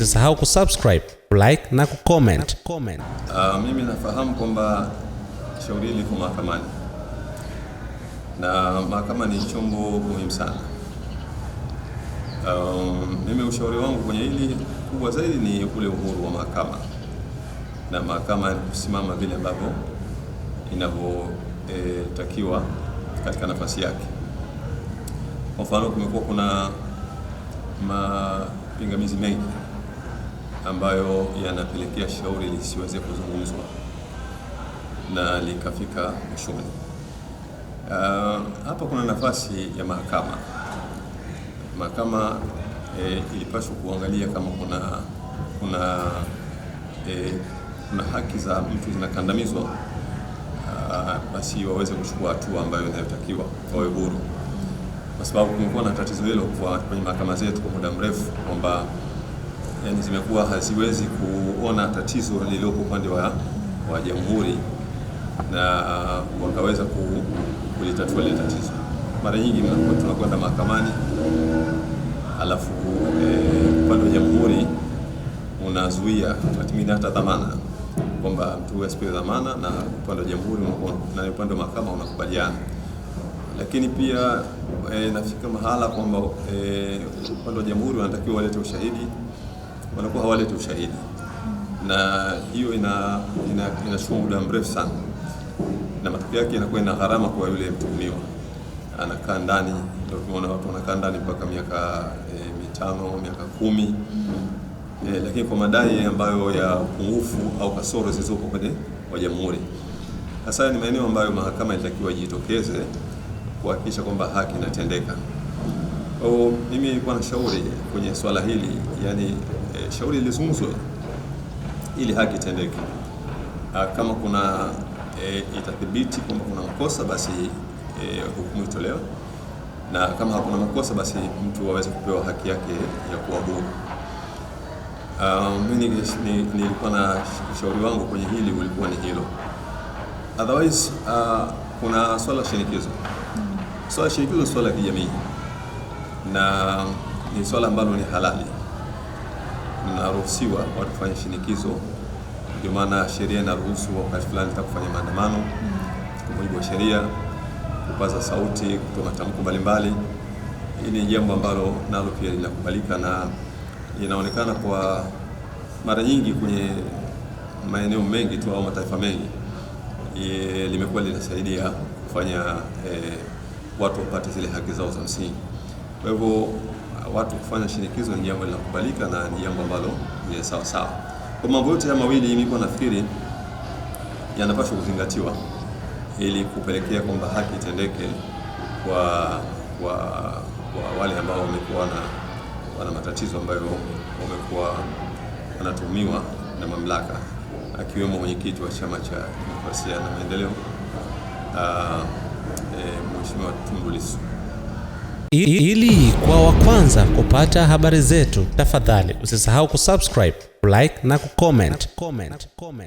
Usisahau kusubscribe, like na kucomment. Mimi nafahamu kwamba shauri hili liko mahakamani na mahakama ni chombo muhimu sana. Mimi ushauri wangu kwenye hili kubwa zaidi ni ule uhuru wa mahakama na mahakama kusimama vile ambavyo inavyotakiwa katika nafasi yake. Kwa mfano, kumekuwa kuna mapingamizi mengi ambayo yanapelekea shauri lisiweze kuzungumzwa na likafika mwishoni. Hapa kuna nafasi ya mahakama. Mahakama ilipaswa kuangalia kama kuna haki za mtu zinakandamizwa, basi waweze kuchukua hatua ambayo inayotakiwa, wawe huru, kwa sababu kumekuwa na tatizo hilo kwenye mahakama zetu kwa muda mrefu, kwamba yani zimekuwa haziwezi kuona tatizo lililopo upande wa jamhuri na wakaweza kulitatua ile tatizo. Mara nyingi tunakwenda mahakamani, alafu upande wa jamhuri unazuia wakati hata dhamana, kwamba mtu asipewe dhamana, na upande wa jamhuri na upande wa mahakama unakubaliana. Lakini pia nafika mahala kwamba upande wa jamhuri wanatakiwa walete ushahidi, wanakuwa hawalete ushahidi, na hiyo inachukua muda mrefu sana, na matokeo yake inakuwa ina gharama kwa yule mtuhumiwa. Anakaa ndani, ndio tunaona watu wanakaa ndani mpaka miaka 5, miaka 10, lakini kwa madai ambayo ya upungufu au kasoro zilizopo kwenye wa jamhuri. Sasa ni maeneo ambayo mahakama inatakiwa jitokeze kuhakikisha kwamba haki inatendeka. Mimi nilikuwa na shauri kwenye swala hili, yani shauri lizungumzwe ili haki itendeke. Kama kuna itathibiti kwamba kuna makosa, basi hukumu itolewe, na kama hakuna makosa, basi mtu aweze kupewa haki yake ya kuwa huru. Mimi nilikuwa na ushauri wangu kwenye hili ulikuwa ni hilo. Otherwise kuna swala shinikizo. Swala shinikizo, swala la kijamii, na ni swala ambalo ni halali, mnaruhusiwa watu kufanya shinikizo. Ndio maana sheria inaruhusu wakati fulani kufanya maandamano kwa mujibu wa sheria, kupaza sauti, kutoa matamko mbalimbali. Hili ni jambo ambalo nalo pia linakubalika, na inaonekana kwa mara nyingi kwenye maeneo mengi tu au mataifa mengi limekuwa linasaidia kufanya watu wapate zile haki zao za msingi. Kwa hivyo watu kufanya shinikizo ni jambo linakubalika na ni jambo ambalo ni sawa sawa. Kwa mambo yote haya mawili, mimi nafikiri yanapaswa kuzingatiwa ili kupelekea kwamba haki itendeke kwa wale ambao wamekuwa wana matatizo ambayo wamekuwa wanatuhumiwa na mamlaka, akiwemo mwenyekiti wa Chama cha Demokrasia na Maendeleo, Mheshimiwa Tundu Lissu. Ili kwa wa kwanza kupata habari zetu, tafadhali usisahau kusubscribe, like na kucomment.